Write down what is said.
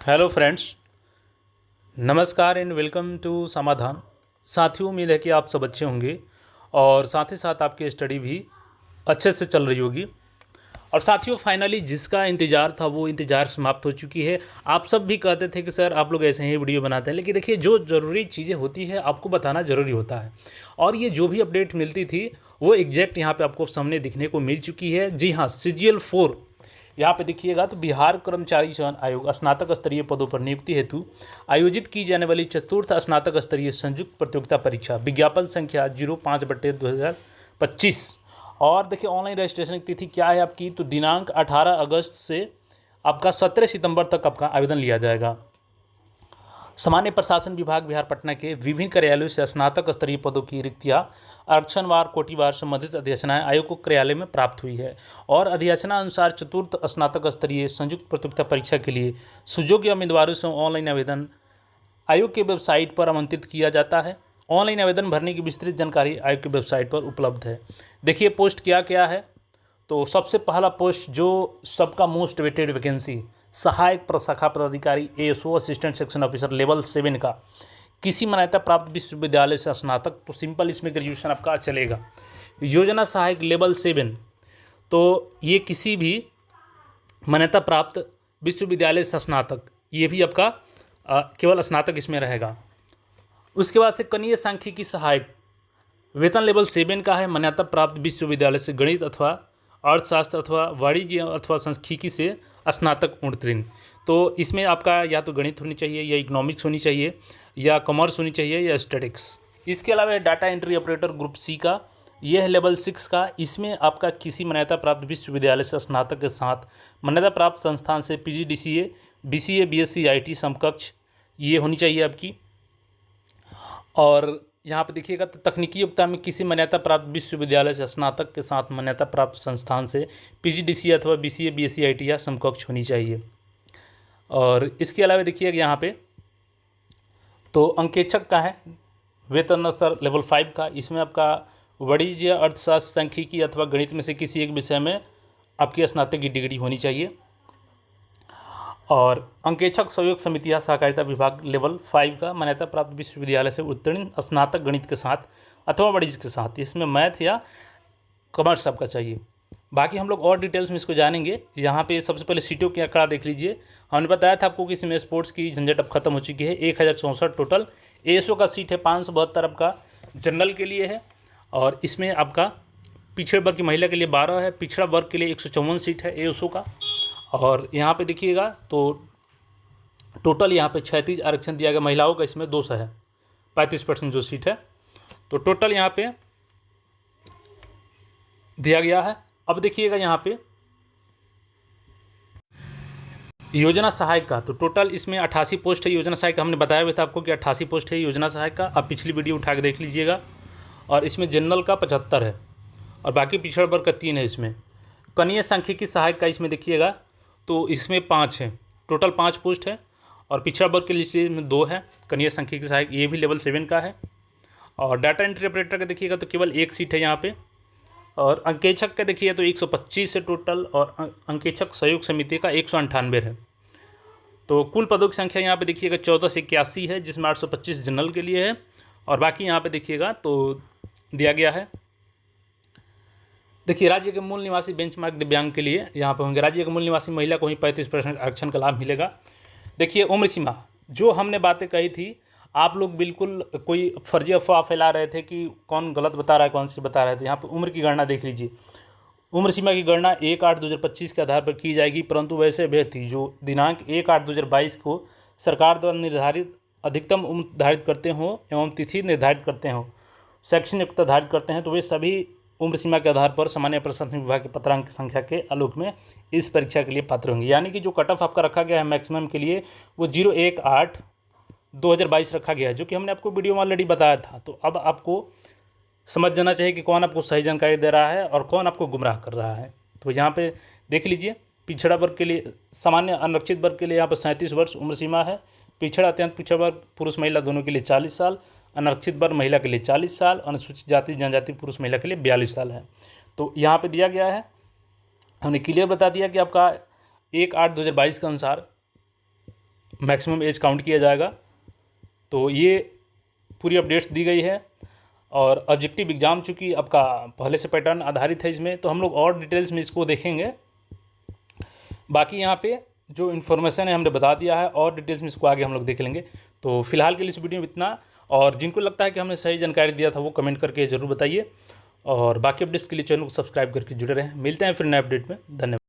Hello friends, नमस्कार and welcome to समाधान। साथियों, उम्मीद है कि आप सब अच्छे होंगे और साथ ही साथ आपकी स्टडी भी अच्छे से चल रही होगी। और साथियों, फाइनली जिसका इंतज़ार था वो इंतज़ार समाप्त हो चुकी है। आप सब भी कहते थे कि सर आप लोग ऐसे ही वीडियो बनाते हैं, लेकिन देखिए जो ज़रूरी चीज़ें होती है आपको बताना ज़रूरी होता है। और ये जो भी अपडेट मिलती थी वो एग्जैक्ट यहाँ पे आपको सामने दिखने को मिल चुकी है। जी हाँ, CGL 4 यहाँ पे देखिएगा तो बिहार कर्मचारी चयन आयोग स्नातक स्तरीय पदों पर नियुक्ति हेतु आयोजित की जाने वाली चतुर्थ स्नातक स्तरीय संयुक्त प्रतियोगिता परीक्षा विज्ञापन संख्या 05/2025। और देखिए ऑनलाइन रजिस्ट्रेशन की तिथि क्या है आपकी, तो दिनांक 18 अगस्त से आपका 17 सितंबर तक आपका आवेदन लिया जाएगा। सामान्य प्रशासन विभाग बिहार पटना के विभिन्न कार्यालयों से स्नातक स्तरीय पदों की रिक्तियाँ आरक्षणवार कोटिवार संबंधित अधिसूचनाएं आयोग को कार्यालय में प्राप्त हुई है। और अधिसूचना अनुसार चतुर्थ स्नातक स्तरीय संयुक्त प्रतियोगिता परीक्षा के लिए सुयोग्य उम्मीदवारों से ऑनलाइन आवेदन आयोग की वेबसाइट पर आमंत्रित किया जाता है। ऑनलाइन आवेदन भरने की विस्तृत जानकारी आयोग की वेबसाइट पर उपलब्ध है। देखिए पोस्ट क्या क्या है, तो सबसे पहला पोस्ट जो सबका मोस्ट वेटेड वैकेंसी, सहायक प्रशाखा पदाधिकारी ASO assistant section officer level 7 का, किसी मान्यता प्राप्त विश्वविद्यालय से स्नातक, तो सिंपल इसमें ग्रेजुएशन आपका चलेगा। योजना सहायक लेवल 7, तो ये किसी भी मान्यता प्राप्त विश्वविद्यालय से स्नातक, ये भी आपका केवल स्नातक इसमें रहेगा। उसके बाद से कनीय सांख्यिकी सहायक, वेतन लेवल 7 का है, मान्यता प्राप्त विश्वविद्यालय से गणित अथवा अर्थशास्त्र अथवा वाणिज्य अथवा सांख्यिकी से स्नातक उत्तीर्ण। तो इसमें आपका या तो गणित होनी चाहिए या इकोनॉमिक्स होनी चाहिए या कॉमर्स होनी चाहिए या स्टैटिक्स। इसके अलावा data entry operator group C का, यह है लेवल 6 का। इसमें आपका किसी मान्यता प्राप्त विश्वविद्यालय से स्नातक के साथ मान्यता प्राप्त संस्थान से PGDCA BCA BSc IT समकक्ष ये होनी चाहिए आपकी। और यहाँ पे देखिएगा तो तकनीकी योग्यता में किसी मान्यता प्राप्त विश्वविद्यालय से स्नातक के साथ मान्यता प्राप्त संस्थान से PGDCA अथवा BCA BSc IT या समकक्ष होनी चाहिए। और इसके अलावा देखिए यहाँ पे तो अंकेक्षक का है, वेतन स्तर लेवल 5 का। इसमें आपका वाणिज्य अर्थशास्त्र सांख्यिकी अथवा गणित में से किसी एक विषय में आपकी स्नातक की डिग्री होनी चाहिए। और अंकेक्षक सहयोग समितियाँ सहकारिता विभाग लेवल 5 का, मान्यता प्राप्त विश्वविद्यालय से उत्तीर्ण स्नातक गणित के साथ अथवा वाणिज्य के साथ, इसमें मैथ या कॉमर्स आपका चाहिए। बाकी हम लोग और डिटेल्स में इसको जानेंगे। यहाँ पे सबसे पहले सीटों के आंकड़ा देख लीजिए। हमने बताया था आपको कि इसमें स्पोर्ट्स की झंझट अब खत्म हो चुकी है। 1064 टोटल ASO का सीट है, 572 आपका जनरल के लिए है। और इसमें आपका पिछड़े वर्ग की महिला के लिए 12 है, पिछड़ा वर्ग के लिए 154 सीट है ASO का। और यहाँ पे देखिएगा तो टोटल यहाँ पे 36 आरक्षण दिया गया, महिलाओं का इसमें 200 है, 35% जो सीट है। तो टोटल यहाँ पे दिया गया है। अब देखिएगा यहाँ पे योजना सहायक का, तो टोटल इसमें 88 पोस्ट है योजना सहायक का। हमने बताया हुआ था आपको कि 88 पोस्ट है योजना सहायक का। आप पिछली वीडियो उठा के देख लीजिएगा। और इसमें जनरल का 75 है और बाकी पिछड़ा वर्ग का 3 है। इसमें कनीय सांख्यिकी सहायक का इसमें देखिएगा तो इसमें 5 है, टोटल 5 पोस्ट है। और पिछड़ा वर्ग के लिए में 2 है कनीय सांख्यिकी सहायक, ये भी लेवल 7 का है। और डाटा एंट्री ऑपरेटर का देखिएगा तो केवल 1 सीट है यहाँ पे। और अंकेक्षक का देखिए तो 125 है टोटल, और अंकेक्षक सहयोग समिति का 198 है। तो कुल पदों की संख्या यहाँ पे देखिएगा 14 से 81 है, जिसमें 825 जनरल के लिए है। और बाकी यहाँ पे देखिएगा तो दिया गया है। देखिए राज्य के मूल निवासी बेंचमार्क दिव्यांग के लिए यहाँ पे होंगे। राज्य के मूल निवासी महिला को ही 35% आरक्षण का लाभ मिलेगा। देखिए उम्र सीमा, जो हमने बातें कही थी, आप लोग बिल्कुल कोई फर्जी अफवाह फैला रहे थे कि कौन गलत बता रहा है कौन सी बता रहे थे। यहाँ पे उम्र की गणना देख लीजिए। उम्र सीमा की गणना 1/8/2025 के आधार पर की जाएगी, परंतु वैसे अभ्यर्थी जो दिनांक 1/8/2022 को सरकार द्वारा निर्धारित अधिकतम उम्र निर्धारित करते हों एवं तिथि निर्धारित करते हों, शैक्षणिक योग्यता धारित करते हैं, तो वे सभी उम्र सीमा के आधार पर सामान्य प्रशासन विभाग के पत्रांक की संख्या के आलोक में इस परीक्षा के लिए पात्र होंगे। यानी कि जो कट ऑफ आपका रखा गया है मैक्सिमम के लिए वो 0/1/8/2022 रखा गया है, जो कि हमने आपको वीडियो में ऑलरेडी बताया था। तो अब आपको समझ जाना चाहिए कि कौन आपको सही जानकारी दे रहा है और कौन आपको गुमराह कर रहा है। तो यहाँ पे देख लीजिए, पिछड़ा वर्ग के लिए, सामान्य अनरक्षित वर्ग के लिए यहाँ पर 37 वर्ष उम्र सीमा है। पिछड़ा अत्यंत पिछड़ा वर्ग पुरुष महिला दोनों के लिए 40 साल, अनरक्षित वर्ग महिला के लिए 40 साल, अनुसूचित जाति जनजाति पुरुष महिला के लिए 42 साल है। तो यहाँ पे दिया गया है, हमने क्लियर बता दिया कि आपका 1/8/2022 के अनुसार मैक्सिमम एज काउंट किया जाएगा। तो ये पूरी अपडेट्स दी गई है। और ऑब्जेक्टिव एग्ज़ाम चूँकि आपका पहले से पैटर्न आधारित है इसमें, तो हम लोग और डिटेल्स में इसको देखेंगे। बाकी यहाँ पे जो इन्फॉर्मेशन है हमने बता दिया है, और डिटेल्स में इसको आगे हम लोग देख लेंगे। तो फिलहाल के लिए इस वीडियो में इतना, और जिनको लगता है कि हमने सही जानकारी दिया था वो कमेंट करके ज़रूर बताइए, और बाकी अपडेट्स के लिए चैनल को सब्सक्राइब करके जुड़े रहें। मिलते हैं फिर नए अपडेट में। धन्यवाद।